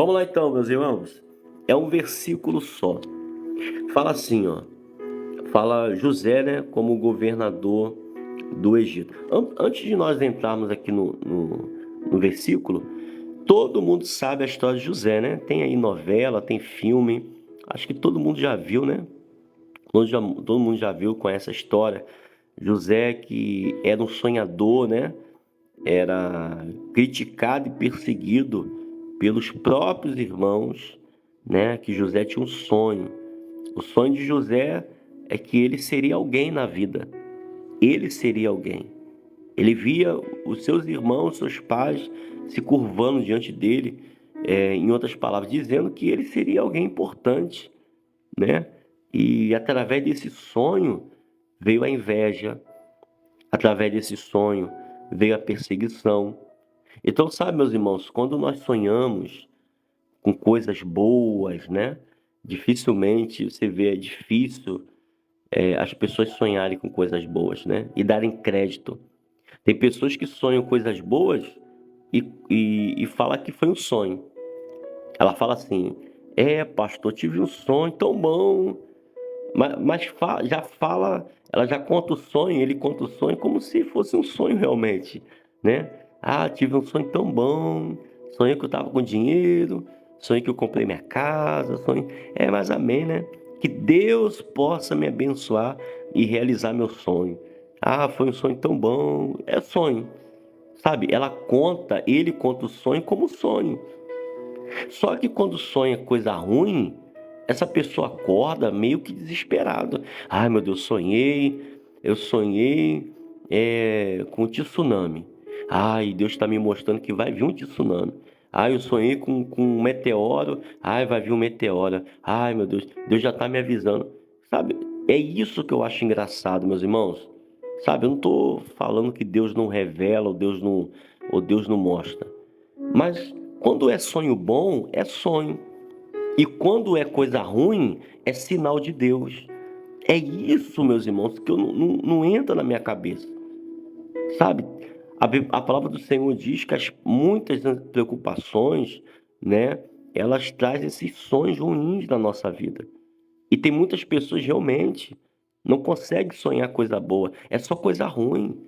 Vamos lá então, meus irmãos. É um versículo só. Fala assim, ó. Fala José, né, como governador do Egito. Antes de nós entrarmos aqui no versículo, todo mundo sabe a história de José, né? Tem aí novela, tem filme. Acho que todo mundo já viu, né? Todo mundo já viu com essa história. José que era um sonhador, né? Era criticado e perseguido pelos próprios irmãos, né? Que José tinha um sonho. O sonho de José é que ele seria alguém na vida. Ele seria alguém. Ele via os seus irmãos, seus pais, se curvando diante dele, em outras palavras, dizendo que ele seria alguém importante, né? E através desse sonho veio a inveja, através desse sonho veio a perseguição. Então, sabe, meus irmãos, quando nós sonhamos com coisas boas, né? Dificilmente você vê, é difícil as pessoas sonharem com coisas boas, né? E darem crédito. Tem pessoas que sonham coisas boas e fala que foi um sonho. Ela fala assim: pastor, tive um sonho tão bom. Já fala, ela já conta o sonho, ele conta o sonho como se fosse um sonho realmente, né? Ah, tive um sonho tão bom, sonhei que eu estava com dinheiro, sonhei que eu comprei minha casa, sonhei... mas amém, né? Que Deus possa me abençoar e realizar meu sonho. Ah, foi um sonho tão bom, é sonho, sabe? Ele conta o sonho como sonho. Só que quando sonha coisa ruim, essa pessoa acorda meio que desesperado. Ai, meu Deus, eu sonhei com um tsunami. Ai, Deus está me mostrando que vai vir um tsunami. Ai, eu sonhei com um meteoro. Ai, vai vir um meteoro. Ai, meu Deus, Deus já está me avisando. Sabe, é isso que eu acho engraçado, meus irmãos. Sabe, eu não estou falando que Deus não revela ou Deus não mostra. Mas quando é sonho bom, é sonho. E quando é coisa ruim, é sinal de Deus. É isso, meus irmãos, que eu não entra na minha cabeça. Sabe? A palavra do Senhor diz que muitas preocupações, né, elas trazem esses sonhos ruins na nossa vida. E tem muitas pessoas realmente não conseguem sonhar coisa boa, é só coisa ruim.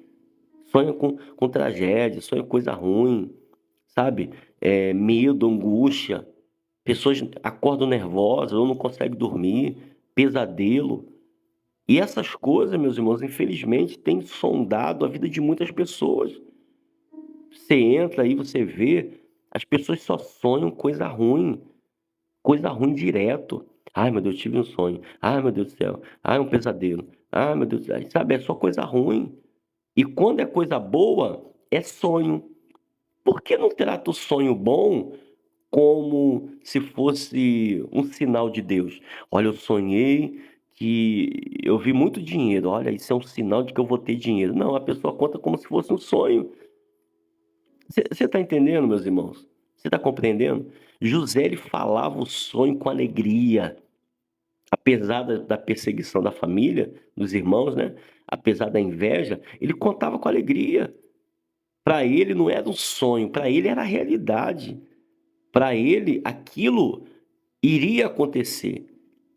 Sonha com tragédia, sonha com coisa ruim, sabe? Medo, angústia. Pessoas acordam nervosas ou não conseguem dormir, pesadelo. E essas coisas, meus irmãos, infelizmente, têm sondado a vida de muitas pessoas. Você entra aí, você vê, as pessoas só sonham coisa ruim direto. Ai, meu Deus, tive um sonho. Ai, meu Deus do céu. Ai, um pesadelo. Ai, meu Deus do céu. Sabe, é só coisa ruim. E quando é coisa boa, é sonho. Por que não trata o sonho bom como se fosse um sinal de Deus? Olha, eu sonhei que eu vi muito dinheiro. Olha, isso é um sinal de que eu vou ter dinheiro. Não, a pessoa conta como se fosse um sonho. Você está entendendo, meus irmãos? Você está compreendendo? José, ele falava o sonho com alegria. Apesar da perseguição da família, dos irmãos, né? Apesar da inveja, ele contava com alegria. Para ele não era um sonho, para ele era a realidade. Para ele aquilo iria acontecer,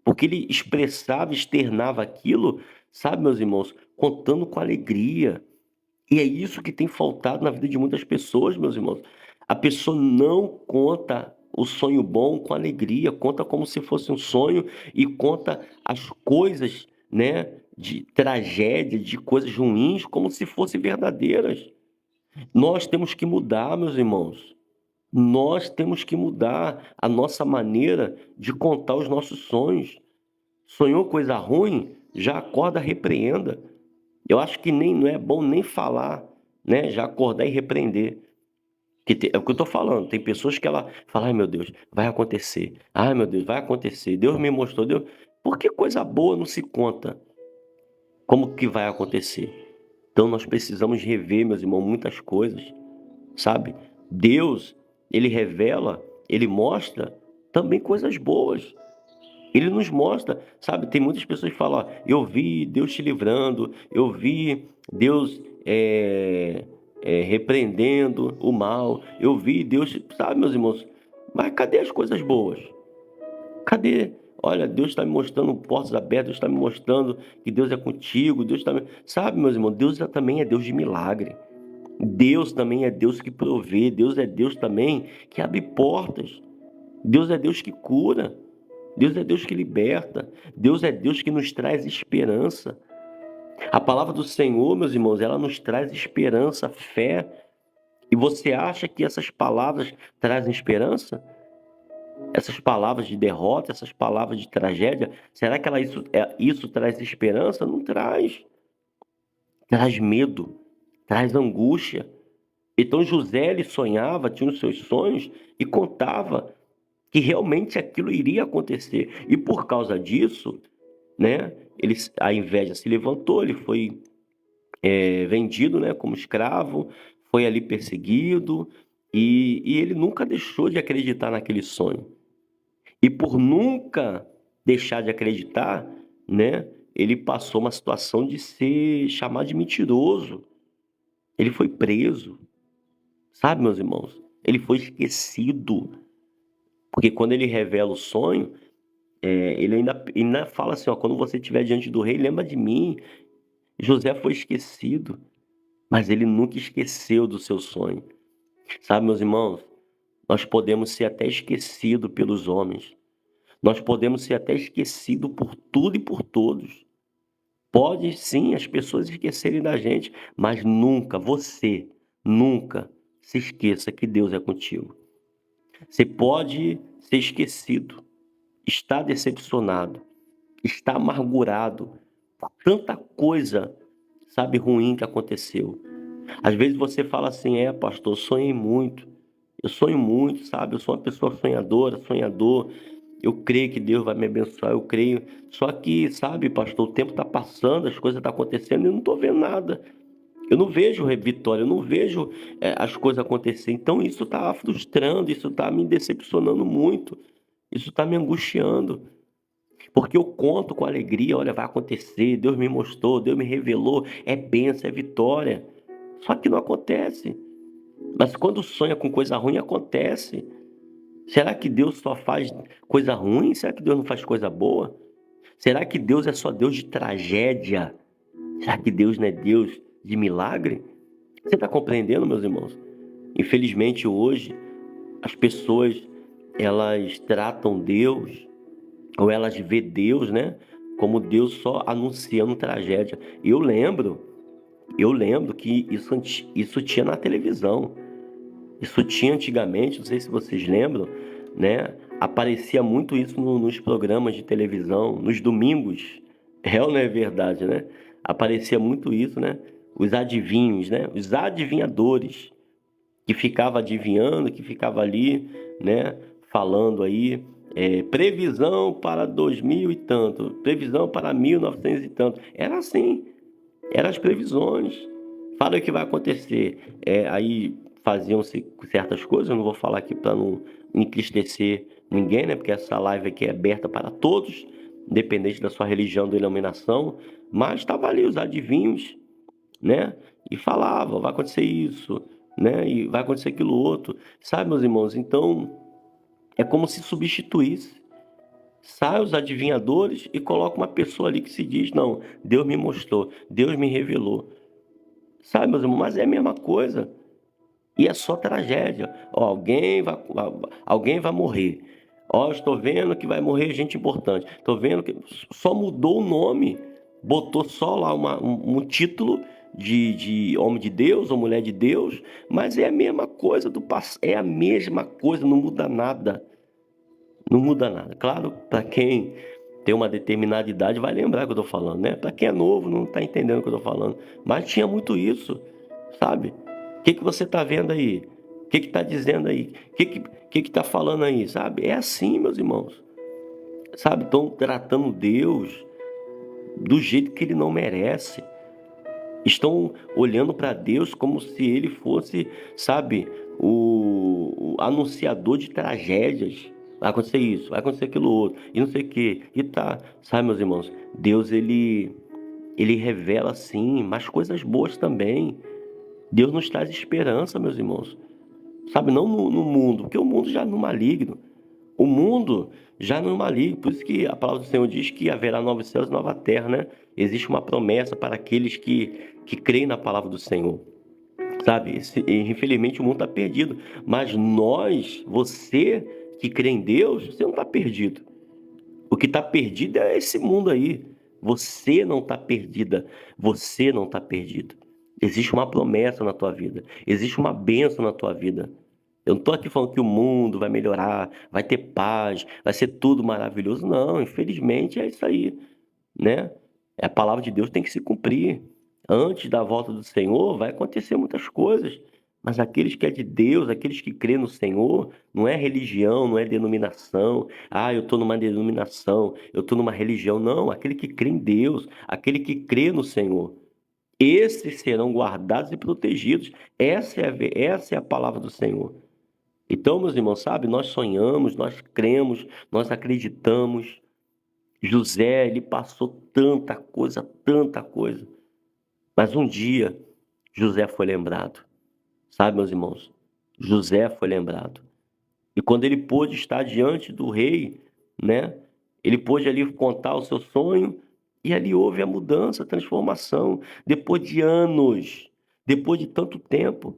porque ele expressava, externava aquilo, sabe, meus irmãos, contando com alegria. E é isso que tem faltado na vida de muitas pessoas, meus irmãos. A pessoa não conta o sonho bom com alegria, conta como se fosse um sonho e conta as coisas, né, de tragédia, de coisas ruins, como se fossem verdadeiras. Nós temos que mudar, meus irmãos. Nós temos que mudar a nossa maneira de contar os nossos sonhos. Sonhou coisa ruim? Já acorda, repreenda. Eu acho que nem não é bom nem falar, né? Já acordar e repreender. É o que eu estou falando. Tem pessoas que ela fala, ai meu Deus, vai acontecer. Ai meu Deus, vai acontecer. Deus me mostrou, Deus. Por que coisa boa não se conta? Como que vai acontecer? Então nós precisamos rever, meus irmãos, muitas coisas, sabe? Deus, ele revela, ele mostra também coisas boas. Ele nos mostra, sabe? Tem muitas pessoas que falam, ó, eu vi Deus te livrando, eu vi Deus repreendendo o mal, eu vi Deus, sabe, meus irmãos? Mas cadê as coisas boas? Cadê? Olha, Deus está me mostrando portas abertas, Deus está me mostrando que Deus é contigo, Deus está me... Sabe, meus irmãos, Deus também é Deus de milagre. Deus também é Deus que provê, Deus é Deus também que abre portas. Deus é Deus que cura, Deus é Deus que liberta, Deus é Deus que nos traz esperança. A palavra do Senhor, meus irmãos, ela nos traz esperança, fé. E você acha que essas palavras trazem esperança? Essas palavras de derrota, essas palavras de tragédia, será que isso traz esperança? Não traz. Traz medo, traz angústia. Então José, ele sonhava, tinha os seus sonhos e contava que realmente aquilo iria acontecer. E por causa disso, né, a inveja se levantou, ele foi vendido, né, como escravo, foi ali perseguido e ele nunca deixou de acreditar naquele sonho. E por nunca deixar de acreditar, né, ele passou uma situação de ser chamado de mentiroso. Ele foi preso, sabe, meus irmãos? Ele foi esquecido. Porque quando ele revela o sonho, ele ainda fala assim, ó, quando você estiver diante do rei, lembra de mim. José foi esquecido, mas ele nunca esqueceu do seu sonho. Sabe, meus irmãos, nós podemos ser até esquecidos pelos homens. Nós podemos ser até esquecidos por tudo e por todos. Pode sim as pessoas esquecerem da gente, mas nunca, você, nunca se esqueça que Deus é contigo. Você pode ser esquecido, estar decepcionado, estar amargurado por tanta coisa, sabe, ruim que aconteceu. Às vezes você fala assim, pastor, eu sonhei muito. Eu sonho muito, sabe? Eu sou uma pessoa sonhadora, sonhador. Eu creio que Deus vai me abençoar, eu creio. Só que, sabe, pastor, o tempo está passando, as coisas estão acontecendo e eu não estou vendo nada. Eu não vejo vitória, eu não vejo as coisas acontecerem. Então isso está frustrando, isso está me decepcionando muito. Isso está me angustiando. Porque eu conto com alegria, olha, vai acontecer, Deus me mostrou, Deus me revelou, é bênção, é vitória. Só que não acontece. Mas quando sonha com coisa ruim, acontece. Será que Deus só faz coisa ruim? Será que Deus não faz coisa boa? Será que Deus é só Deus de tragédia? Será que Deus não é Deus de milagre? Você está compreendendo, meus irmãos? Infelizmente hoje as pessoas elas tratam Deus ou elas vê Deus, né, como Deus só anunciando tragédia. Eu lembro que isso tinha na televisão. Isso tinha antigamente, não sei se vocês lembram, né? Aparecia muito isso nos programas de televisão, nos domingos. É ou não é verdade, né? Aparecia muito isso, né? Os adivinhos, né? Os adivinhadores que ficava adivinhando, que ficava ali, né? Falando aí, previsão para 2000 e tanto, previsão para 1900 e tanto. Era assim. Eram as previsões. Fala o que vai acontecer. Aí faziam-se certas coisas, eu não vou falar aqui para não entristecer ninguém, né? Porque essa live aqui é aberta para todos, independente da sua religião, denominação. Mas estava ali os adivinhos, né? E falavam, vai acontecer isso, né? E vai acontecer aquilo outro. Sabe, meus irmãos? Então, é como se substituísse. Sai os adivinhadores e coloca uma pessoa ali que se diz, não, Deus me mostrou, Deus me revelou. Sabe, meus irmãos, mas é a mesma coisa. E é só tragédia. Ó, alguém vai morrer. Ó, estou vendo que vai morrer gente importante. Estou vendo que só mudou o nome. Botou só lá um título de homem de Deus ou mulher de Deus. Mas é a mesma coisa do passado. É a mesma coisa, não muda nada. Não muda nada. Claro, para quem tem uma determinada idade vai lembrar o que eu estou falando, né? Para quem é novo não está entendendo o que eu estou falando. Mas tinha muito isso, sabe? O que você está vendo aí? O que está dizendo aí? O que está falando aí, sabe? É assim, meus irmãos. Sabe? Estão tratando Deus do jeito que ele não merece. Estão olhando para Deus como se ele fosse, sabe, o anunciador de tragédias. Vai acontecer isso, vai acontecer aquilo outro, e não sei o quê. E tá, sabe, meus irmãos, Deus, ele revela sim, mas coisas boas também. Deus nos traz esperança, meus irmãos. sabe? Não no mundo, porque o mundo já é no maligno. O mundo já não é maligno, por isso que a palavra do Senhor diz que haverá novos céus e nova terra, né? Existe uma promessa para aqueles que creem na palavra do Senhor, sabe? Infelizmente o mundo está perdido, mas nós, você que crê em Deus, você não está perdido. O que está perdido é esse mundo aí. Você não está perdida, você não está perdido. Existe uma promessa na tua vida, existe uma bênção na tua vida. Eu não estou aqui falando que o mundo vai melhorar, vai ter paz, vai ser tudo maravilhoso. Não, infelizmente é isso aí, né? A palavra de Deus tem que se cumprir. Antes da volta do Senhor vai acontecer muitas coisas, mas aqueles que é de Deus, aqueles que crê no Senhor, não é religião, não é denominação. Ah, eu estou numa denominação, eu estou numa religião. Não, aquele que crê em Deus, aquele que crê no Senhor. Esses serão guardados e protegidos. Essa é a palavra do Senhor. Então, meus irmãos, sabe, nós sonhamos, nós cremos, nós acreditamos. José, ele passou tanta coisa. Mas um dia, José foi lembrado. Sabe, meus irmãos? José foi lembrado. E quando ele pôde estar diante do rei, né? Ele pôde ali contar o seu sonho e ali houve a mudança, a transformação. Depois de anos, depois de tanto tempo.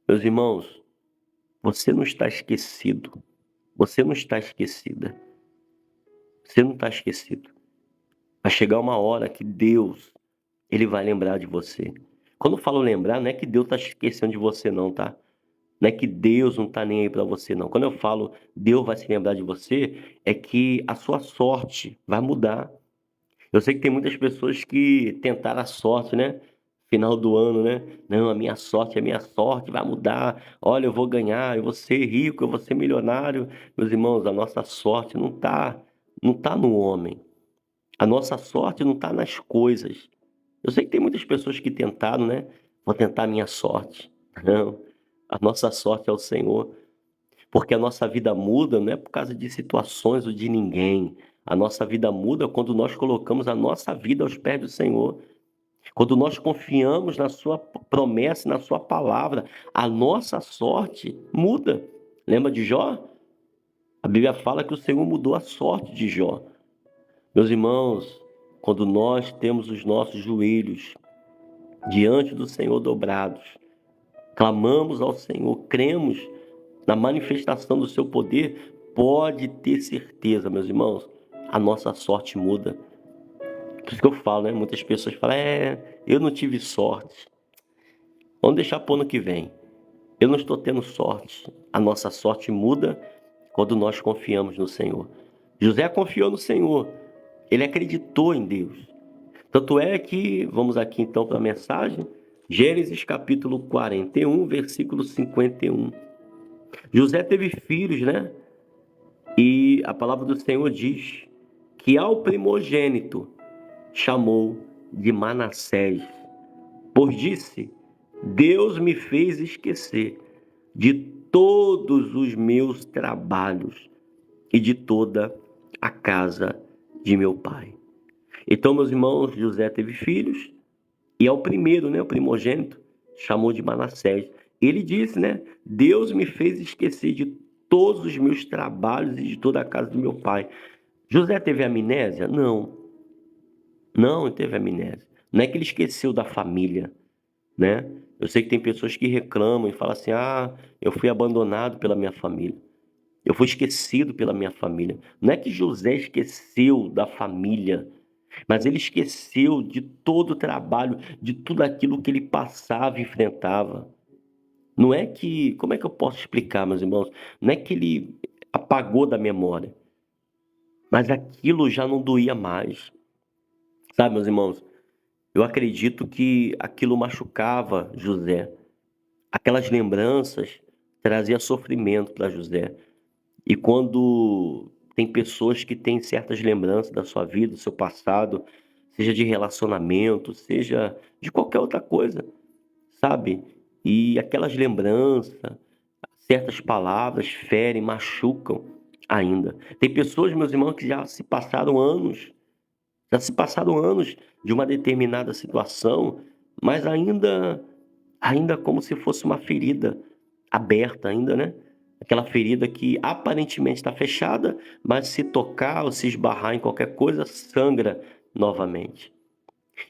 Meus irmãos, você não está esquecido. Você não está esquecida. Você não está esquecido. Vai chegar uma hora que Deus, ele vai lembrar de você. Quando eu falo lembrar, não é que Deus está esquecendo de você, não, tá? Não é que Deus não está nem aí para você, não. Quando eu falo Deus vai se lembrar de você, é que a sua sorte vai mudar. Eu sei que tem muitas pessoas que tentaram a sorte, né? Final do ano, né? Não, a minha sorte vai mudar. Olha, eu vou ganhar, eu vou ser rico, eu vou ser milionário. Meus irmãos, a nossa sorte não tá no homem. A nossa sorte não está nas coisas. Eu sei que tem muitas pessoas que tentaram, né? Vou tentar a minha sorte. Não, a nossa sorte é o Senhor. Porque a nossa vida muda não é por causa de situações ou de ninguém. A nossa vida muda quando nós colocamos a nossa vida aos pés do Senhor. Quando nós confiamos na sua promessa, na sua palavra, a nossa sorte muda. Lembra de Jó? A Bíblia fala que o Senhor mudou a sorte de Jó. Meus irmãos, quando nós temos os nossos joelhos diante do Senhor dobrados, clamamos ao Senhor, cremos na manifestação do seu poder, pode ter certeza, meus irmãos, a nossa sorte muda. Por isso que eu falo, né? Muitas pessoas falam, eu não tive sorte. Vamos deixar para o ano que vem. Eu não estou tendo sorte. A nossa sorte muda quando nós confiamos no Senhor. José confiou no Senhor. Ele acreditou em Deus. Tanto é que, vamos aqui então para a mensagem, Gênesis capítulo 41, versículo 51. José teve filhos, né? E a palavra do Senhor diz que ao primogênito chamou de Manassés, pois disse: Deus me fez esquecer de todos os meus trabalhos e de toda a casa de meu pai. Então, meus irmãos, José teve filhos e ao primeiro, né, o primogênito, chamou de Manassés. Ele disse, né, Deus me fez esquecer de todos os meus trabalhos e de toda a casa do meu pai. José teve amnésia? Não, não teve amnésia. Não é que ele esqueceu da família, né? Eu sei que tem pessoas que reclamam e falam assim, eu fui abandonado pela minha família. Eu fui esquecido pela minha família. Não é que José esqueceu da família, mas ele esqueceu de todo o trabalho, de tudo aquilo que ele passava e enfrentava. Não é que, como é que eu posso explicar, meus irmãos? Não é que ele apagou da memória, mas aquilo já não doía mais. Sabe, meus irmãos? Eu acredito que aquilo machucava José. Aquelas lembranças traziam sofrimento para José. E quando tem pessoas que têm certas lembranças da sua vida, do seu passado, seja de relacionamento, seja de qualquer outra coisa, sabe? E aquelas lembranças, certas palavras ferem, machucam ainda. Tem pessoas, meus irmãos, que já se passaram anos de uma determinada situação, mas ainda como se fosse uma ferida. aberta ainda, né? Aquela ferida que aparentemente está fechada, mas se tocar ou se esbarrar em qualquer coisa, sangra novamente.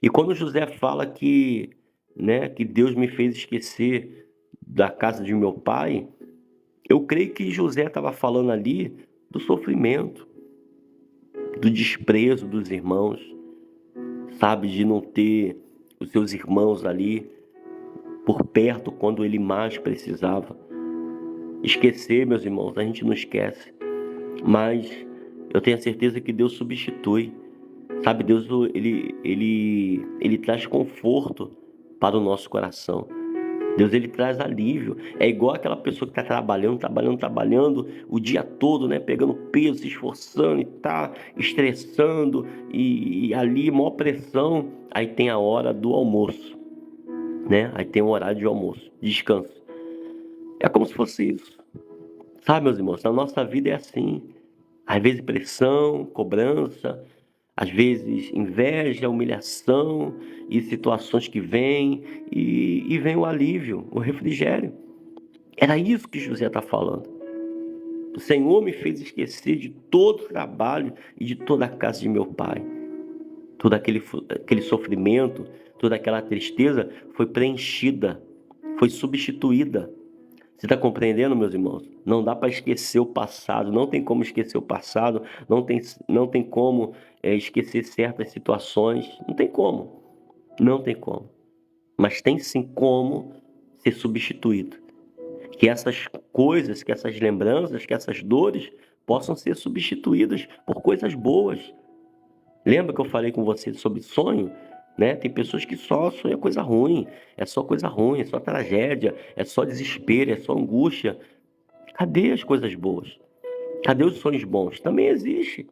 E quando José fala que, né, que Deus me fez esquecer da casa de meu pai, eu creio que José estava falando ali do sofrimento, do desprezo dos irmãos, sabe, de não ter os seus irmãos ali por perto quando ele mais precisava. Esquecer, meus irmãos, a gente não esquece, mas eu tenho a certeza que Deus substitui. Sabe, Deus, ele traz conforto para o nosso coração. Deus, ele traz alívio. É igual aquela pessoa que está trabalhando o dia todo, né? Pegando peso, se esforçando e tá estressando e ali, maior pressão. Aí tem a hora do almoço, né? Aí tem o horário de almoço, descanso. É como se fosse isso. Sabe, meus irmãos, na nossa vida é assim. Às vezes pressão, cobrança, às vezes inveja, humilhação e situações que vêm e vem o alívio, o refrigério. Era isso que José está falando. O Senhor me fez esquecer de todo o trabalho e de toda a casa de meu pai. Todo aquele sofrimento, toda aquela tristeza foi preenchida, foi substituída. Você está compreendendo, meus irmãos? Não dá para esquecer o passado, não tem como esquecer o passado, não tem como esquecer certas situações, não tem como, não tem como. Mas tem sim como ser substituído. Que essas coisas, que essas lembranças, que essas dores possam ser substituídas por coisas boas. Lembra que eu falei com você sobre sonho? Né? Tem pessoas que só sonham coisa ruim, é só coisa ruim, é só tragédia, é só desespero, é só angústia. Cadê as coisas boas? Cadê os sonhos bons? Também existe.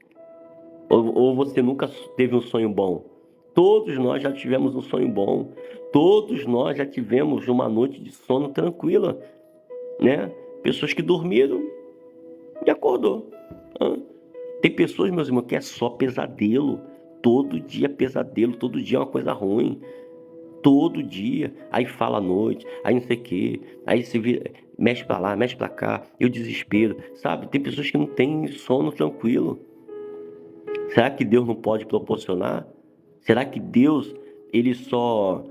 Ou você nunca teve um sonho bom? Todos nós já tivemos um sonho bom. Todos nós já tivemos uma noite de sono tranquila, né? Pessoas que dormiram e acordou. Hã? Tem pessoas, meus irmãos, que é só pesadelo. Todo dia pesadelo, todo dia é uma coisa ruim. Todo dia. Aí fala à noite, aí não sei o quê. Aí se vira, mexe pra lá, mexe pra cá. E o desespero, sabe? Tem pessoas que não têm sono tranquilo. Será que Deus não pode proporcionar? Será que Deus, ele só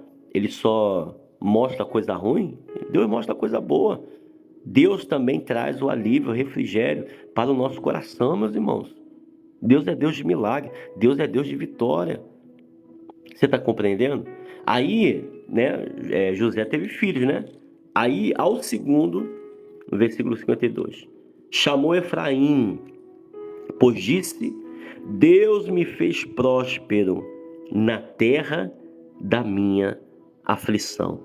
mostra coisa ruim? Deus mostra coisa boa. Deus também traz o alívio, o refrigério para o nosso coração, meus irmãos. Deus é Deus de milagre, Deus é Deus de vitória. Você está compreendendo? Aí, né, José teve filhos, né? Aí, ao segundo, no versículo 52, chamou Efraim, pois disse: Deus me fez próspero na terra da minha aflição.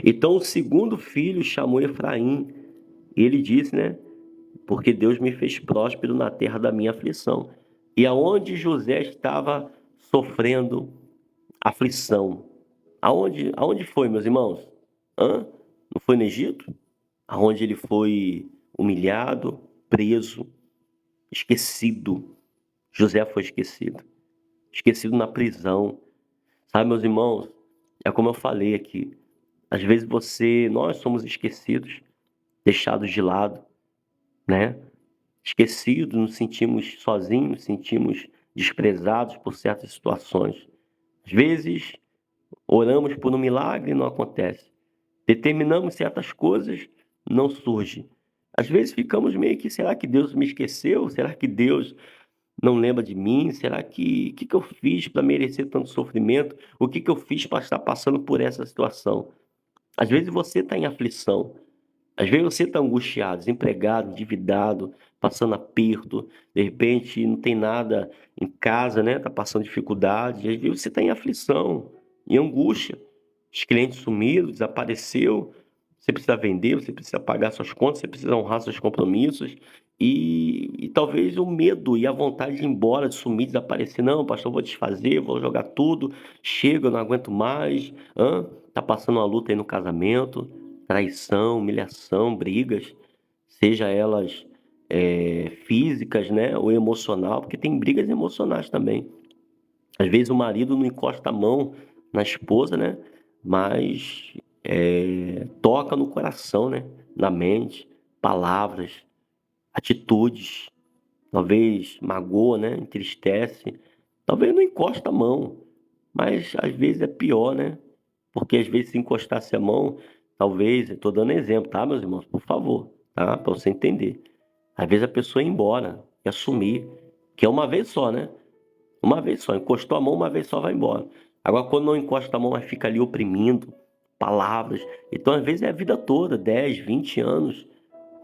Então, o segundo filho chamou Efraim, e ele disse, né? Porque Deus me fez próspero na terra da minha aflição. E aonde José estava sofrendo aflição. Aonde foi, meus irmãos? Não foi no Egito? Aonde ele foi humilhado, preso, esquecido. José foi esquecido. Esquecido na prisão. Sabe, meus irmãos? É como eu falei aqui. Às vezes nós somos esquecidos, deixados de lado, né? Esquecidos, nos sentimos sozinhos, nos sentimos desprezados por certas situações. Às vezes, oramos por um milagre e não acontece. Determinamos certas coisas, não surge. Às vezes ficamos meio que, será que Deus me esqueceu? Será que Deus não lembra de mim? Será que eu fiz para merecer tanto sofrimento? O que eu fiz para estar passando por essa situação? Às vezes você está em aflição. Às vezes você está angustiado, desempregado, endividado, passando aperto, de repente não tem nada em casa, né? Está passando dificuldade. Às vezes você está em aflição, em angústia. Os clientes sumiram, desapareceu. Você precisa vender, você precisa pagar suas contas, você precisa honrar seus compromissos. E talvez o medo e a vontade de ir embora, de sumir, desaparecer. Não, pastor, eu vou desfazer, vou jogar tudo. Chega, eu não aguento mais. Tá passando uma luta aí no casamento, traição, humilhação, brigas, seja elas físicas, né, ou emocional, porque tem brigas emocionais também. Às vezes o marido não encosta a mão na esposa, né, mas toca no coração, né, na mente, palavras, atitudes, talvez magoa, né? Entristece, talvez não encosta a mão, mas às vezes é pior, né? Porque às vezes se encostasse a mão, talvez, estou dando exemplo, tá, meus irmãos? Por favor, tá? Para você entender. Às vezes a pessoa ia embora, ia assumir, que é uma vez só, né? Uma vez só, encostou a mão, uma vez só vai embora. Agora, quando não encosta a mão, aí fica ali oprimindo palavras. Então, às vezes, é a vida toda, 10, 20 anos,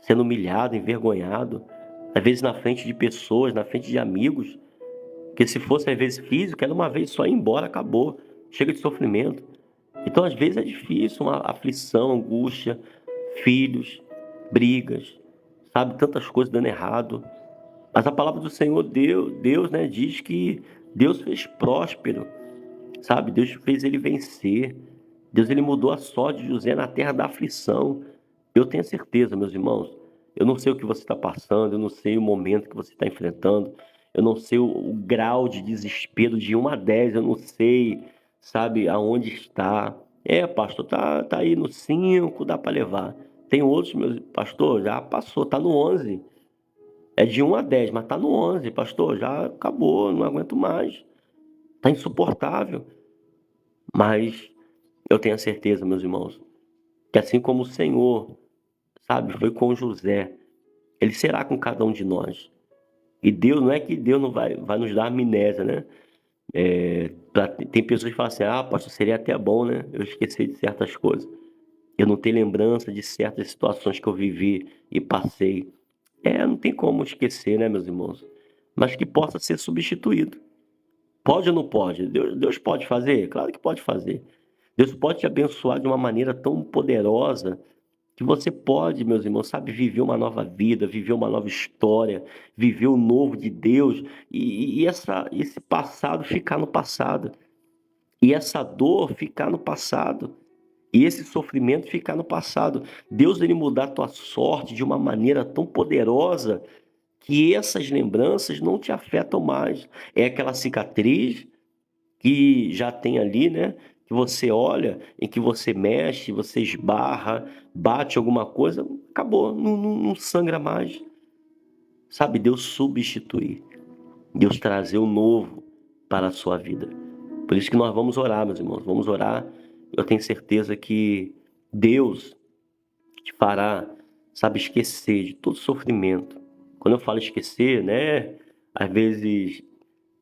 sendo humilhado, envergonhado. Às vezes, na frente de pessoas, na frente de amigos. Que se fosse, às vezes, físico, era uma vez só ir embora, acabou. Chega de sofrimento. Então, às vezes, é difícil, uma aflição, angústia, filhos, brigas, sabe? Tantas coisas dando errado. Mas a palavra do Senhor, Deus, né, diz que Deus fez próspero, sabe? Deus fez ele vencer. Deus ele mudou a sorte de José na terra da aflição. Eu tenho certeza, meus irmãos. Eu não sei o que você está passando, eu não sei o momento que você está enfrentando, eu não sei o grau de desespero de 1 a 10, eu não sei, sabe, aonde está. Pastor, tá aí no 5, dá para levar. Tem outros, meus pastor, já passou, tá no 11. É de 1 a 10, mas tá no 11, pastor, já acabou, não aguento mais. Tá insuportável. Mas eu tenho a certeza, meus irmãos, que assim como o Senhor, sabe, foi com José, ele será com cada um de nós. E Deus, não é que Deus não vai nos dar amnésia, né? Tem pessoas que falam assim, pastor, seria até bom, né? Eu esqueci de certas coisas. Eu não tenho lembrança de certas situações que eu vivi e passei. Não tem como esquecer, né, meus irmãos? Mas que possa ser substituído. Pode ou não pode? Deus pode fazer? Claro que pode fazer. Deus pode te abençoar de uma maneira tão poderosa que você pode, meus irmãos, sabe, viver uma nova vida, viver uma nova história, viver o novo de Deus e esse passado ficar no passado. E essa dor ficar no passado. E esse sofrimento ficar no passado. Deus ele mudar a tua sorte de uma maneira tão poderosa que essas lembranças não te afetam mais. É aquela cicatriz que já tem ali, né? Que você olha, em que você mexe, você esbarra, bate alguma coisa, acabou, não sangra mais. Sabe, Deus substituir, Deus trazer o novo para a sua vida. Por isso que nós vamos orar, meus irmãos, vamos orar. Eu tenho certeza que Deus te fará, sabe, esquecer de todo sofrimento. Quando eu falo esquecer, né? Às vezes,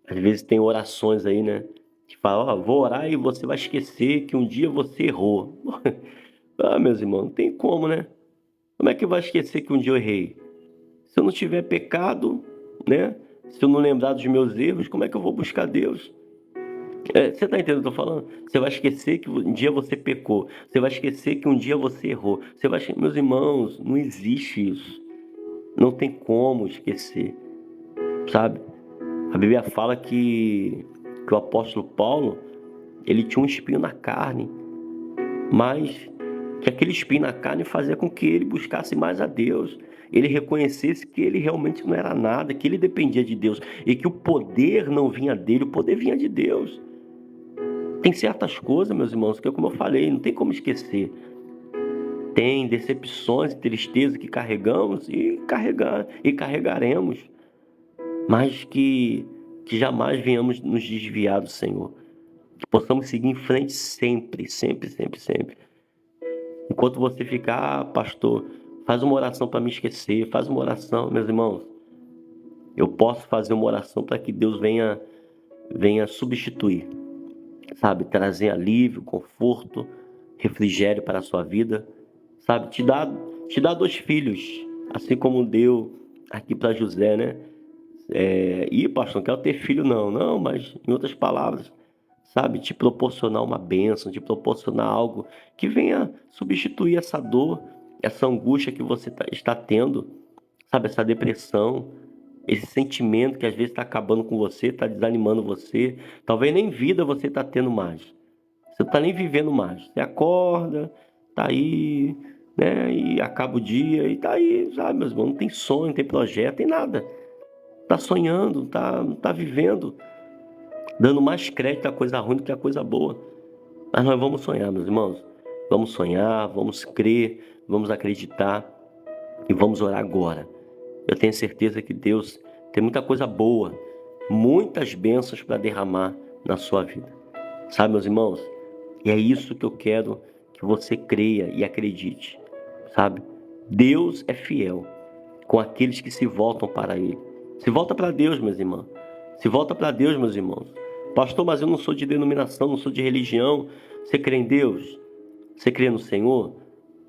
às vezes tem orações aí, né? Que falam, vou orar e você vai esquecer que um dia você errou. Meus irmãos, não tem como, né? Como é que vai esquecer que um dia eu errei? Se eu não tiver pecado, né? Se eu não lembrar dos meus erros, como é que eu vou buscar Deus? Você está entendendo o que eu estou falando? Você vai esquecer que um dia você pecou. Você vai esquecer que um dia você errou. Meus irmãos, não existe isso. Não tem como esquecer, sabe? A Bíblia fala que o apóstolo Paulo, ele tinha um espinho na carne, mas que aquele espinho na carne fazia com que ele buscasse mais a Deus. Ele reconhecesse que ele realmente não era nada, que ele dependia de Deus e que o poder não vinha dele, o poder vinha de Deus. Tem certas coisas, meus irmãos, que como eu falei, não tem como esquecer. Tem decepções e tristeza que carregamos e carregaremos, mas que jamais venhamos nos desviar do Senhor. Que possamos seguir em frente sempre, sempre, sempre, sempre. Enquanto você ficar, pastor, faz uma oração para me esquecer, faz uma oração, meus irmãos. Eu posso fazer uma oração para que Deus venha substituir, sabe, trazer alívio, conforto, refrigério para a sua vida, sabe, te dá 2 filhos, assim como deu aqui para José, né? Pastor, não quero ter filho não, mas em outras palavras, sabe, te proporcionar uma bênção, te proporcionar algo que venha substituir essa dor, essa angústia que você está tendo, sabe, essa depressão, esse sentimento que às vezes está acabando com você, está desanimando você, talvez nem vida você está tendo mais, você não está nem vivendo mais, você acorda, tá aí, né, e acaba o dia e tá aí, sabe, meus irmãos, não tem sonho, não tem projeto, tem nada. Tá sonhando, tá vivendo, dando mais crédito à coisa ruim do que à coisa boa. Mas nós vamos sonhar, meus irmãos. Vamos sonhar, vamos crer, vamos acreditar e vamos orar agora. Eu tenho certeza que Deus tem muita coisa boa, muitas bênçãos para derramar na sua vida. Sabe, meus irmãos? E é isso que eu quero que você creia e acredite. Sabe? Deus é fiel com aqueles que se voltam para Ele. Se volta para Deus, meus irmãos. Se volta para Deus, meus irmãos. Pastor, mas eu não sou de denominação, não sou de religião. Você crê em Deus? Você crê no Senhor?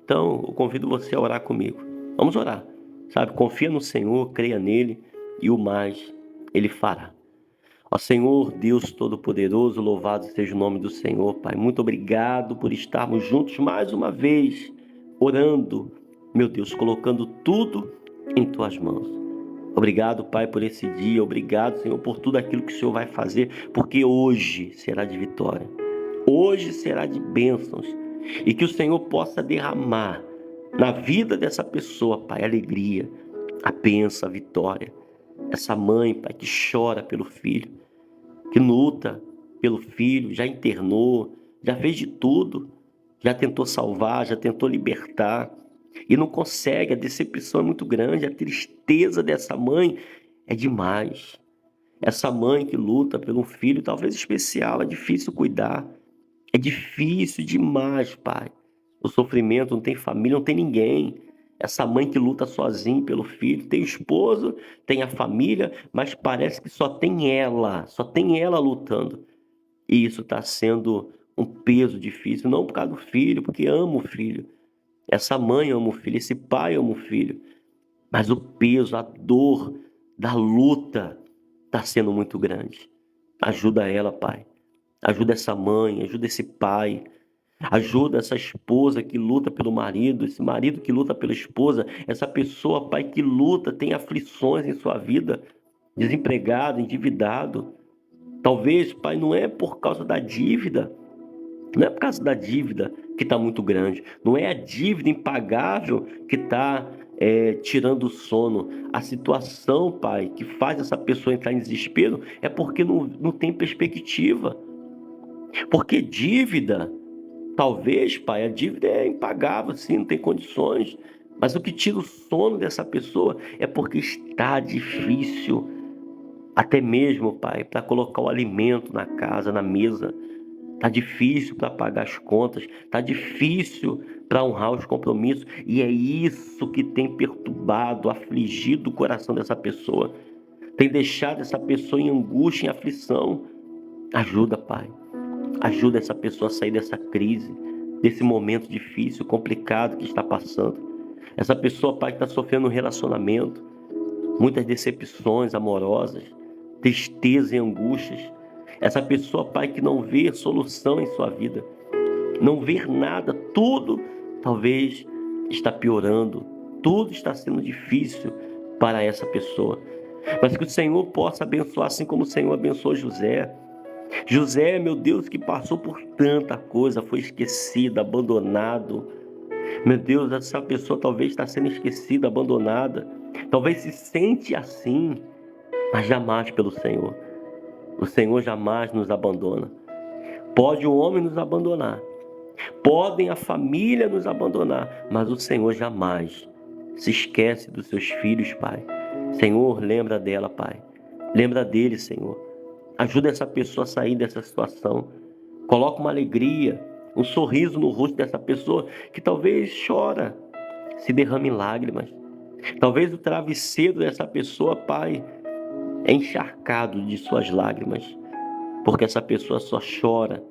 Então, eu convido você a orar comigo. Vamos orar. Sabe? Confia no Senhor, creia nele e o mais Ele fará. Ó Senhor, Deus Todo-Poderoso, louvado seja o nome do Senhor, Pai. Muito obrigado por estarmos juntos mais uma vez, orando, meu Deus, colocando tudo em Tuas mãos. Obrigado, Pai, por esse dia. Obrigado, Senhor, por tudo aquilo que o Senhor vai fazer, porque hoje será de vitória. Hoje será de bênçãos. E que o Senhor possa derramar na vida dessa pessoa, Pai, alegria, a bênção, a vitória. Essa mãe, Pai, que chora pelo filho, que luta pelo filho, já internou, já fez de tudo, já tentou salvar, já tentou libertar e não consegue. A decepção é muito grande, a tristeza dessa mãe é demais. Essa mãe que luta pelo filho, talvez especial, é difícil cuidar, é difícil demais, Pai. O sofrimento, não tem família, não tem ninguém. Essa mãe que luta sozinha pelo filho, tem o esposo, tem a família, mas parece que só tem ela lutando. E isso está sendo um peso difícil, não por causa do filho, porque ama o filho. Essa mãe ama o filho, esse pai ama o filho. Mas o peso, a dor da luta está sendo muito grande. Ajuda ela, Pai. Ajuda essa mãe, ajuda esse pai. Ajuda essa esposa que luta pelo marido, esse marido que luta pela esposa, essa pessoa, Pai, que luta, tem aflições em sua vida, desempregado, endividado. Talvez, Pai, não é por causa da dívida, não é por causa da dívida que está muito grande, não é a dívida impagável que está tirando o sono. A situação, Pai, que faz essa pessoa entrar em desespero é porque não tem perspectiva. Porque dívida, talvez, Pai, a dívida é impagável, sim, não tem condições. Mas o que tira o sono dessa pessoa é porque está difícil, até mesmo, Pai, para colocar o alimento na casa, na mesa. Está difícil para pagar as contas, está difícil para honrar os compromissos. E é isso que tem perturbado, afligido o coração dessa pessoa. Tem deixado essa pessoa em angústia, em aflição. Ajuda, Pai. Ajuda essa pessoa a sair dessa crise, desse momento difícil, complicado que está passando. Essa pessoa, Pai, que está sofrendo um relacionamento, muitas decepções amorosas, tristeza e angústias. Essa pessoa, Pai, que não vê solução em sua vida, não vê nada, tudo talvez está piorando, tudo está sendo difícil para essa pessoa. Mas que o Senhor possa abençoar, assim como o Senhor abençoou José. José, meu Deus, que passou por tanta coisa, foi esquecido, abandonado. Meu Deus, essa pessoa talvez está sendo esquecida, abandonada. Talvez se sente assim, mas jamais pelo Senhor. O Senhor jamais nos abandona. Pode o homem nos abandonar, podem a família nos abandonar, mas o Senhor jamais se esquece dos seus filhos, Pai. Senhor, lembra dela, Pai. Lembra dele, Senhor. Ajuda essa pessoa a sair dessa situação. Coloca uma alegria, um sorriso no rosto dessa pessoa que talvez chora, se derrame em lágrimas. Talvez o travesseiro dessa pessoa, Pai, é encharcado de suas lágrimas, porque essa pessoa só chora.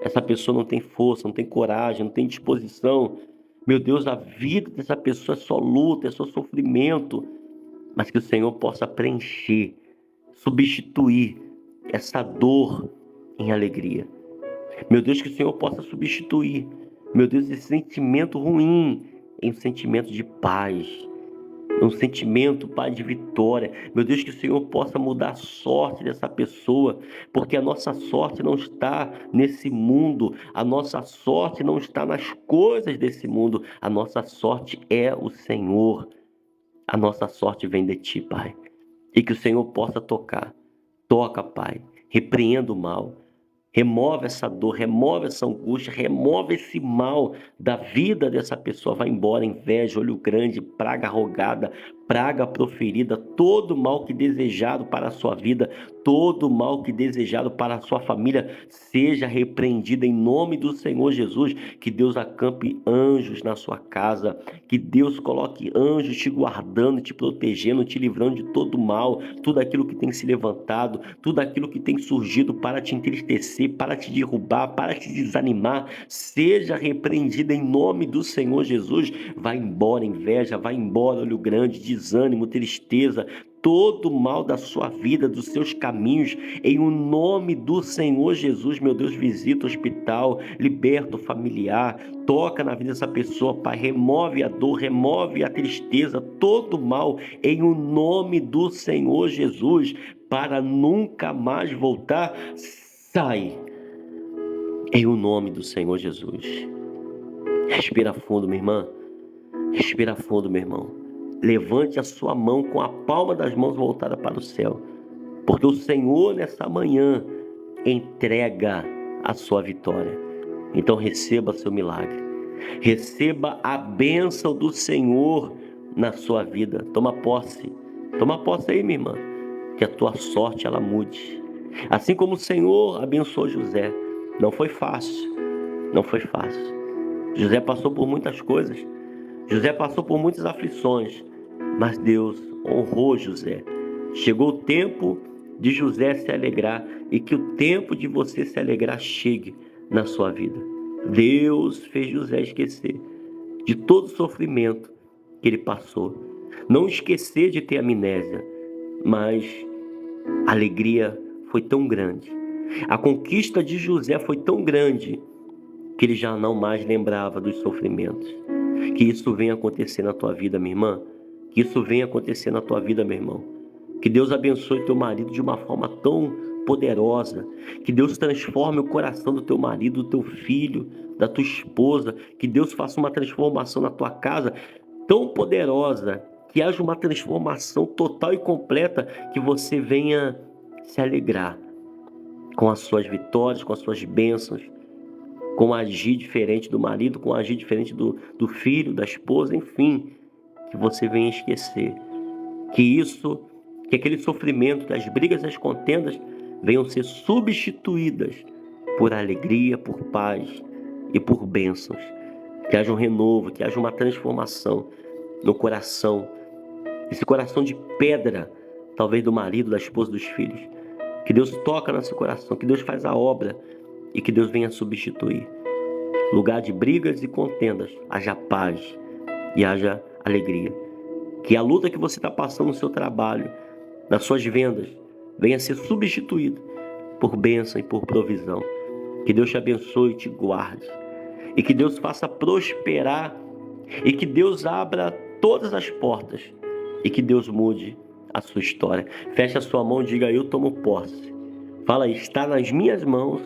Essa pessoa não tem força, não tem coragem, não tem disposição. Meu Deus, a vida dessa pessoa é só luta, é só sofrimento, mas que o Senhor possa preencher, substituir essa dor em alegria. Meu Deus, que o Senhor possa substituir, meu Deus, esse sentimento ruim em um sentimento de paz, um sentimento, Pai, de vitória. Meu Deus, que o Senhor possa mudar a sorte dessa pessoa, porque a nossa sorte não está nesse mundo, a nossa sorte não está nas coisas desse mundo, a nossa sorte é o Senhor. A nossa sorte vem de Ti, Pai. E que o Senhor possa tocar. Toca, Pai. Repreenda o mal. Remove essa dor, remove essa angústia, remove esse mal da vida dessa pessoa. Vai embora inveja, olho grande, praga rogada, praga proferida, todo mal que desejado para a sua vida, todo mal que desejado para a sua família, seja repreendido em nome do Senhor Jesus. Que Deus acampe anjos na sua casa, que Deus coloque anjos te guardando, te protegendo, te livrando de todo mal, tudo aquilo que tem se levantado, tudo aquilo que tem surgido para te entristecer, para te derrubar, para te desanimar, seja repreendido em nome do Senhor Jesus. Vai embora inveja, vai embora olho grande, desânimo, tristeza, todo mal da sua vida, dos seus caminhos, em o nome do Senhor Jesus. Meu Deus, visita o hospital, liberta o familiar, toca na vida dessa pessoa, Pai, remove a dor, remove a tristeza, todo mal, em o nome do Senhor Jesus, para nunca mais voltar. Sai, em o nome do Senhor Jesus. Respira fundo, minha irmã, respira fundo, meu irmão. Levante a sua mão com a palma das mãos voltada para o céu, porque o Senhor nessa manhã entrega a sua vitória. Então receba seu milagre, receba a bênção do Senhor na sua vida. Toma posse aí, minha irmã, que a tua sorte ela mude. Assim como o Senhor abençoou José, não foi fácil, não foi fácil. José passou por muitas coisas, José passou por muitas aflições, mas Deus honrou José. Chegou o tempo de José se alegrar, e que o tempo de você se alegrar chegue na sua vida. Deus fez José esquecer de todo o sofrimento que ele passou. Não esquecer de ter amnésia, mas a alegria foi tão grande. A conquista de José foi tão grande que ele já não mais lembrava dos sofrimentos. Que isso venha acontecer na tua vida, minha irmã. Que isso venha acontecer na tua vida, meu irmão. Que Deus abençoe teu marido de uma forma tão poderosa. Que Deus transforme o coração do teu marido, do teu filho, da tua esposa. Que Deus faça uma transformação na tua casa tão poderosa. Que haja uma transformação total e completa. Que você venha se alegrar com as suas vitórias, com as suas bênçãos, com o agir diferente do marido, com o agir diferente do filho, da esposa, enfim. Que você venha esquecer. Que aquele sofrimento, que as brigas e as contendas venham ser substituídas por alegria, por paz e por bênçãos. Que haja um renovo, que haja uma transformação no coração. Esse coração de pedra, talvez do marido, da esposa, dos filhos. Que Deus toca nesse coração, que Deus faz a obra e que Deus venha substituir. Lugar de brigas e contendas, haja paz e haja alegria. Que a luta que você está passando no seu trabalho, nas suas vendas, venha a ser substituída por bênção e por provisão. Que Deus te abençoe e te guarde. E que Deus faça prosperar. E que Deus abra todas as portas. E que Deus mude a sua história. Feche a sua mão e diga: eu tomo posse. Fala aí: está nas minhas mãos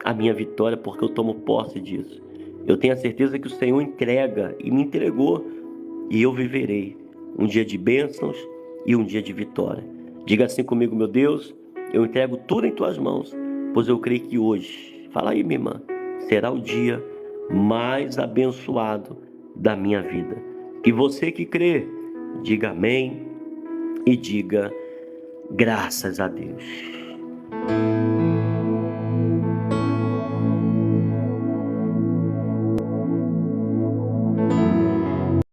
a minha vitória, porque eu tomo posse disso. Eu tenho a certeza que o Senhor entrega e me entregou. E eu viverei um dia de bênçãos e um dia de vitória. Diga assim comigo: meu Deus, eu entrego tudo em tuas mãos, pois eu creio que hoje, fala aí, minha irmã, será o dia mais abençoado da minha vida. E você que crê, diga amém e diga graças a Deus.